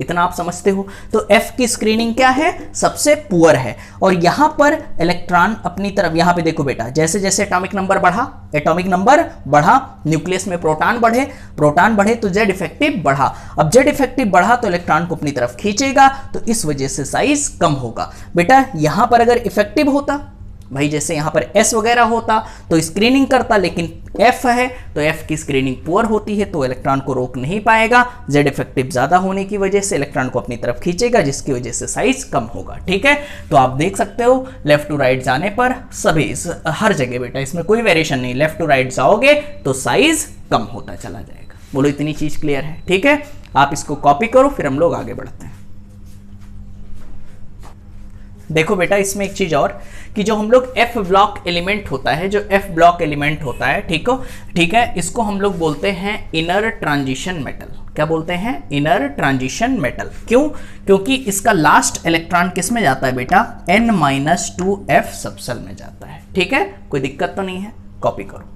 इतना आप समझते हो। तो F की स्क्रीनिंग क्या है, सबसे पुअर है। और यहां पर इलेक्ट्रॉन अपनी तरफ, यहां पे देखो बेटा, जैसे जैसे एटॉमिक नंबर बढ़ा, एटॉमिक नंबर बढ़ा, न्यूक्लियस में प्रोटॉन बढ़े तो Z इफेक्टिव बढ़ा। अब Z इफेक्टिव बढ़ा तो इलेक्ट्रॉन को अपनी तरफ खींचेगा, तो इस वजह से साइज कम होगा बेटा। यहां पर अगर इफेक्टिव होता भाई, जैसे यहां पर S वगैरह होता तो स्क्रीनिंग करता, लेकिन F है तो F की स्क्रीनिंग पुअर होती है, तो इलेक्ट्रॉन को रोक नहीं पाएगा। Z इफेक्टिव ज्यादा होने की वजह से इलेक्ट्रॉन को अपनी तरफ खींचेगा, जिसकी वजह से साइज कम होगा, ठीक है। तो आप देख सकते हो लेफ्ट टू राइट जाने पर सभी हर जगह बेटा, इसमें कोई वेरिएशन नहीं, लेफ्ट टू राइट जाओगे तो साइज कम होता चला जाएगा। बोलो इतनी चीज क्लियर है, ठीक है। आप इसको कॉपी करो, फिर हम लोग आगे बढ़ते हैं। देखो बेटा, इसमें एक चीज और कि जो हम लोग F ब्लॉक एलिमेंट होता है, जो F ब्लॉक एलिमेंट होता है, ठीक है, इसको हम लोग बोलते हैं इनर ट्रांजिशन मेटल। क्या बोलते हैं, इनर ट्रांजिशन मेटल। क्यों, क्योंकि इसका लास्ट इलेक्ट्रॉन किस में जाता है बेटा, N-2F सबसेल में जाता है, ठीक है, कोई दिक्कत तो नहीं है, कॉपी करो।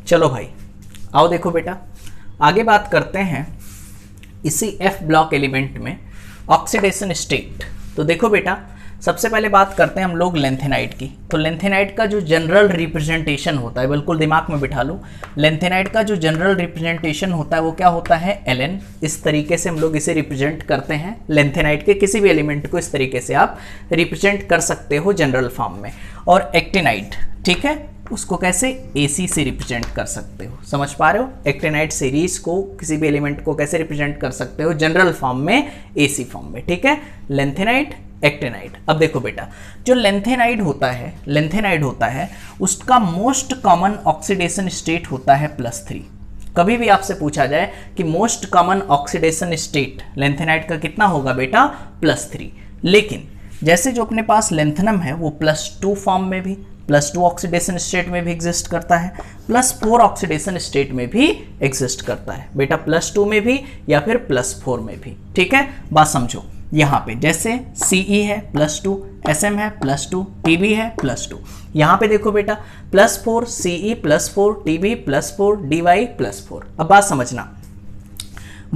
चलो भाई आओ देखो बेटा, आगे बात करते हैं इसी F ब्लॉक एलिमेंट में ऑक्सीडेशन स्टेट। तो देखो बेटा, सबसे पहले बात करते हैं हम लोग लेंथेनाइड की। तो लेंथेनाइड का जो जनरल रिप्रेजेंटेशन होता है, बिल्कुल दिमाग में बिठा लो, लेंथेनाइड का जो जनरल रिप्रेजेंटेशन होता है वो क्या होता है, Ln। इस तरीके से हम लोग इसे रिप्रेजेंट करते हैं। लेंथेनाइड के किसी भी एलिमेंट को इस तरीके से आप रिप्रेजेंट कर सकते हो जनरल फॉर्म में। और एक्टिनाइड, ठीक है, उसको कैसे AC से रिप्रेजेंट कर सकते हो, समझ पा रहे हो। एक्टिनाइड सीरीज को किसी भी एलिमेंट को कैसे रिप्रेजेंट कर सकते हो, जनरल फॉर्म में, AC फॉर्म में, ठीक है। Lanthanide, actinide. अब देखो बेटा, जो लेंथेनाइड होता है उसका मोस्ट कॉमन ऑक्सीडेशन स्टेट होता है +3। कभी भी आपसे पूछा जाए कि most common oxidation state lanthanide का कितना होगा बेटा, +3। लेकिन जैसे जो अपने पास लेंथेनम है वो +2 फॉर्म में भी, +2 ऑक्सीडेशन स्टेट में भी एग्जिस्ट करता है, +4 ऑक्सीडेशन स्टेट में भी एग्जिस्ट करता है बेटा, +2 में भी या फिर +4 में भी, ठीक है। बात समझो, यहाँ पे जैसे Ce है +2, Sm है +2, Tb है +2। यहाँ पे देखो बेटा +4 Ce +4 Tb +4 Dy +4। अब बात समझना,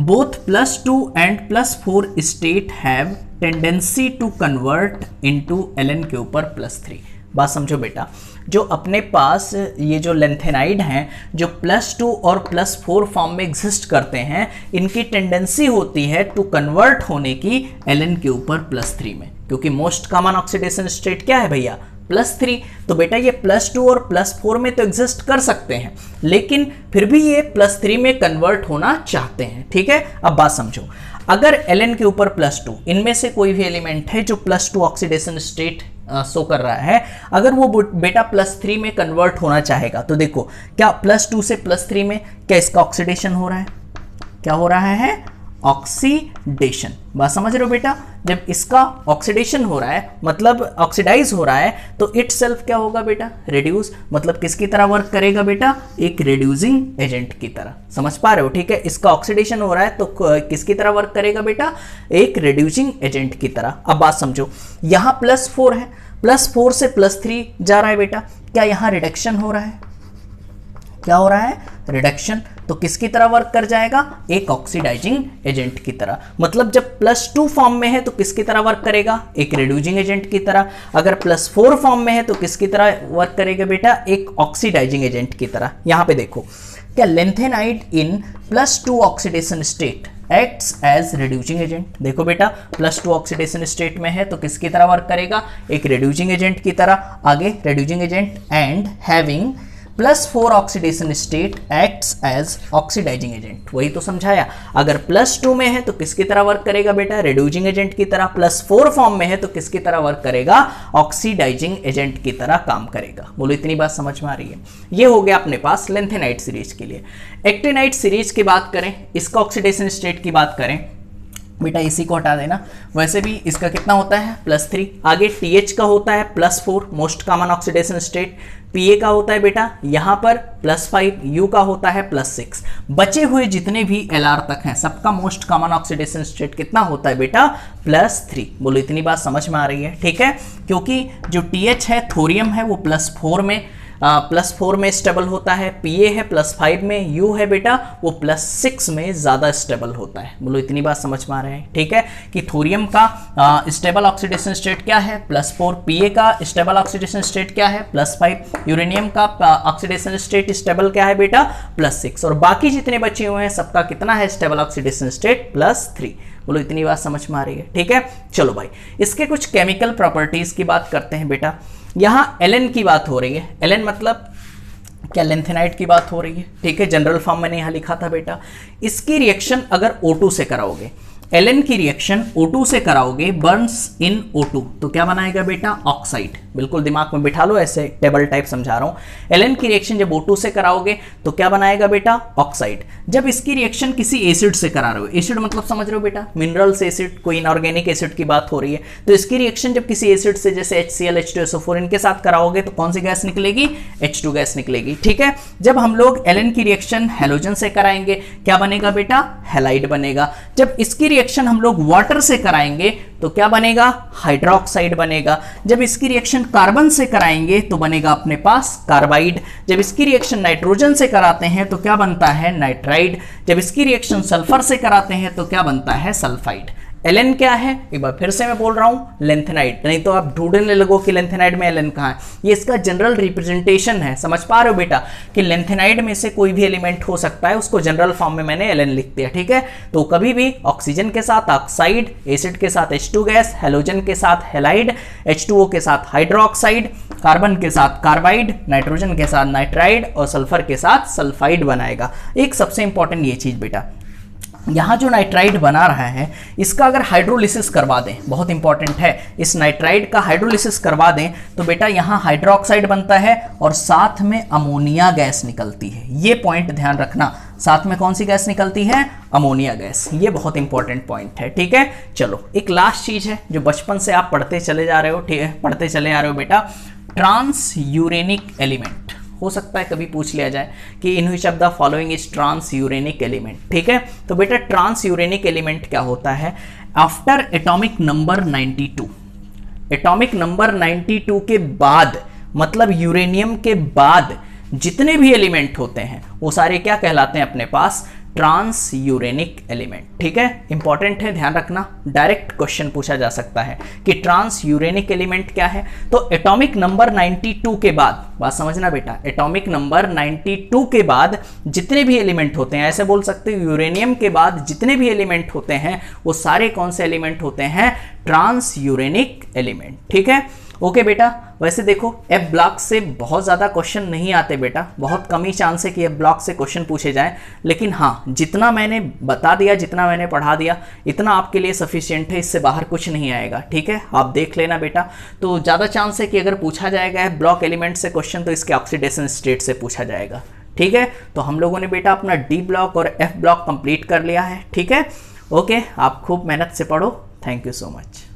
both +2 and +4 state have tendency to convert into Ln के ऊपर +3। बात समझो बेटा, जो अपने पास ये जो लेंथेनाइड हैं जो +2 और +4 फॉर्म में एग्जिस्ट करते हैं, इनकी टेंडेंसी होती है टू कन्वर्ट होने की Ln के ऊपर +3 में, क्योंकि मोस्ट कॉमन ऑक्सीडेशन स्टेट क्या है भैया, +3। तो बेटा ये +2 और +4 में तो एग्जिस्ट कर सकते हैं, लेकिन फिर भी ये +3 में कन्वर्ट होना चाहते हैं, ठीक है। अब बात समझो, अगर Ln के ऊपर +2, इनमें से कोई भी एलिमेंट है जो +2 ऑक्सीडेशन स्टेट शो कर रहा है, अगर वो बेटा +3 में कन्वर्ट होना चाहेगा, तो देखो क्या +2 से +3 में क्या इसका ऑक्सीडेशन हो रहा है, क्या हो रहा है, ऑक्सीडेशन। बात समझ रहे हो बेटा, जब इसका ऑक्सीडेशन हो रहा है मतलब ऑक्सीडाइज हो रहा है, तो इट सेल्फ क्या होगा बेटा, रिड्यूस। मतलब किसकी तरह वर्क करेगा बेटा, एक रिड्यूसिंग एजेंट की तरह, समझ पा रहे हो, ठीक है। इसका ऑक्सीडेशन हो रहा है तो किसकी तरह वर्क करेगा बेटा, एक रिड्यूसिंग एजेंट की तरह। अब बात समझो, यहाँ +4 है, +4 से +3 जा रहा है बेटा, क्या यहाँ रिडक्शन हो रहा है, क्या हो रहा है, रिडक्शन। तो किसकी तरह वर्क कर जाएगा, एक ऑक्सीडाइजिंग एजेंट की तरह। मतलब जब +2 फॉर्म में है तो किसकी तरह वर्क करेगा, एक रिड्यूसिंग एजेंट की तरह। अगर +4 फॉर्म में है तो किसकी तरह वर्क करेगा बेटा, एक ऑक्सीडाइजिंग एजेंट की तरह। यहां पे देखो, क्या lanthanide in +2 oxidation state acts as reducing agent. देखो बेटा +2 ऑक्सीडेशन स्टेट में है तो किसकी तरह वर्क करेगा, एक रिड्यूसिंग एजेंट की तरह। आगे reducing agent and having +4 oxidation state acts as oxidizing agent. वही तो समझाया, अगर +2 में है तो किसकी तरह वर्क करेगा बेटा, रिड्यूसिंग एजेंट की तरह। +4 फॉर्म में है तो किसकी तरह वर्क करेगा, ऑक्सीडाइजिंग एजेंट की तरह काम करेगा। बोलो इतनी बात समझ में आ रही है। ये हो गया अपने पास लेंथेनाइड सीरीज के लिए। एक्टिनाइड सीरीज की बात करें, इसका ऑक्सीडेशन स्टेट की बात करें बेटा, इसी को हटा देना। वैसे भी इसका कितना होता है, +3। आगे TH का होता है +4 most common oxidation state. PA का होता है बेटा यहाँ पर +5, U का होता है +6। बचे हुए जितने भी LR तक हैं सबका मोस्ट कॉमन ऑक्सीडेशन स्टेट कितना होता है बेटा, +3। बोलो इतनी बात समझ में आ रही है, ठीक है। क्योंकि जो TH है थोरियम है वो +4 में स्टेबल होता है, PA है +5 में, U है बेटा वो +6 में ज़्यादा स्टेबल होता है। बोलो इतनी बात समझ में आ रहे हैं, ठीक है। कि थोरियम का स्टेबल ऑक्सीडेशन स्टेट क्या है, +4। PA का स्टेबल ऑक्सीडेशन स्टेट क्या है, +5। यूरेनियम का ऑक्सीडेशन स्टेट स्टेबल क्या है बेटा, +6। और बाकी जितने बचे हुए हैं सबका कितना है स्टेबल ऑक्सीडेशन स्टेट, +3। बोलो इतनी बात समझ में आ रही है, ठीक है। चलो भाई, इसके कुछ केमिकल प्रॉपर्टीज की बात करते हैं बेटा। यहाँ Ln की बात हो रही है, Ln मतलब क्या, लेंथेनाइड की बात हो रही है, ठीक है। जनरल फॉर्म मैंने यहाँ लिखा था बेटा। इसकी रिएक्शन अगर O2 से कराओगे, Ln की रिएक्शन O2 से कराओगे, बर्न्स इन O2, तो क्या बनाएगा बेटा, ऑक्साइड। बिल्कुल दिमाग में बिठा लो, ऐसे टेबल टाइप समझा रहा हूं। Ln की रिएक्शन जब O2 से कराओगे तो क्या बनाएगा बेटा, ऑक्साइड। जब इसकी रिएक्शन किसी एसिड से करा रहे हो, एसिड मतलब समझ रहे हो बेटा, मिनरल्स एसिड, कोई इनऑर्गेनिक एसिड की बात हो रही है, तो इसकी रिएक्शन जब किसी एसिड से जैसे HCl H2SO4 इनके साथ कराओगे तो कौन सी गैस निकलेगी, H2 गैस निकलेगी, ठीक है। जब हम लोग Ln की रिएक्शन हैलोजन से कराएंगे क्या बनेगा बेटा, हैलाइड बनेगा। जब इसकी रिएक्शन हम लोग वाटर से कराएंगे तो क्या बनेगा, हाइड्रोक्साइड बनेगा। जब इसकी रिएक्शन कार्बन से कराएंगे तो बनेगा अपने पास कार्बाइड। जब इसकी रिएक्शन नाइट्रोजन से कराते हैं तो क्या बनता है, नाइट्राइड। जब इसकी रिएक्शन सल्फर से कराते हैं तो क्या बनता है, सल्फाइड। एलन क्या है, एक बार फिर से मैं बोल रहा हूं, लेंथेनाइड। नहीं तो आप ढूंढने लगो कि लेंथेनाइड में एलन कहाँ है, ये इसका जनरल रिप्रेजेंटेशन है। समझ पा रहे हो बेटा कि लेंथेनाइड में से कोई भी एलिमेंट हो सकता है, उसको जनरल फॉर्म में मैंने एलन लिख दिया, ठीक है। तो कभी भी ऑक्सीजन के साथ ऑक्साइड, एसिड के साथ H2 गैस, हेलोजन के साथ हेलाइड, H2O के साथ हाइड्रोक्साइड, कार्बन के साथ कार्बाइड, नाइट्रोजन के साथ नाइट्राइड और सल्फर के साथ सल्फाइड बनाएगा। एक सबसे इंपॉर्टेंट ये चीज बेटा, यहाँ जो नाइट्राइड बना रहा है इसका अगर हाइड्रोलिसिस करवा दें, बहुत इंपॉर्टेंट है, इस नाइट्राइड का हाइड्रोलिसिस करवा दें तो बेटा यहाँ हाइड्रोक्साइड बनता है और साथ में अमोनिया गैस निकलती है। ये पॉइंट ध्यान रखना, साथ में कौन सी गैस निकलती है, अमोनिया गैस। ये बहुत इंपॉर्टेंट पॉइंट है, ठीक है। चलो एक लास्ट चीज है जो बचपन से आप पढ़ते चले जा रहे हो, ठीक है, पढ़ते चले आ रहे हो बेटा, ट्रांस यूरेनिक एलिमेंट। हो सकता है कभी पूछ लिया जाए कि in which of the following is transuranic element, ठीक है। तो बेटा ट्रांस यूरेनिक एलिमेंट क्या होता है, after atomic number 92, atomic number 92 के बाद, मतलब यूरेनियम के बाद जितने भी एलिमेंट होते हैं वो सारे क्या कहलाते हैं अपने पास, ट्रांस यूरेनिक एलिमेंट, ठीक है। इंपॉर्टेंट है, ध्यान रखना, डायरेक्ट क्वेश्चन पूछा जा सकता है कि ट्रांस यूरेनिक एलिमेंट क्या है। तो एटॉमिक नंबर 92 के बाद, बात समझना बेटा, एटॉमिक नंबर 92 के बाद जितने भी एलिमेंट होते हैं, ऐसे बोल सकते हैं यूरेनियम के बाद जितने भी एलिमेंट होते हैं वो सारे कौन से एलिमेंट होते हैं, ट्रांस यूरेनिक एलिमेंट, ठीक है। ओके बेटा, वैसे देखो एफ ब्लॉक से बहुत ज़्यादा क्वेश्चन नहीं आते बेटा, बहुत कम ही चांस है कि एफ ब्लॉक से क्वेश्चन पूछे जाएं, लेकिन हाँ जितना मैंने बता दिया, जितना मैंने पढ़ा दिया, इतना आपके लिए सफिशिएंट है, इससे बाहर कुछ नहीं आएगा, ठीक है। आप देख लेना बेटा। तो ज़्यादा चांस है कि अगर पूछा जाएगा एफ ब्लॉक एलिमेंट से क्वेश्चन तो इसके ऑक्सीडेशन स्टेट से पूछा जाएगा, ठीक है। तो हम लोगों ने बेटा अपना डी ब्लॉक और एफ ब्लॉक कंप्लीट कर लिया है, ठीक है। ओके, आप खूब मेहनत से पढ़ो। Thank you so much.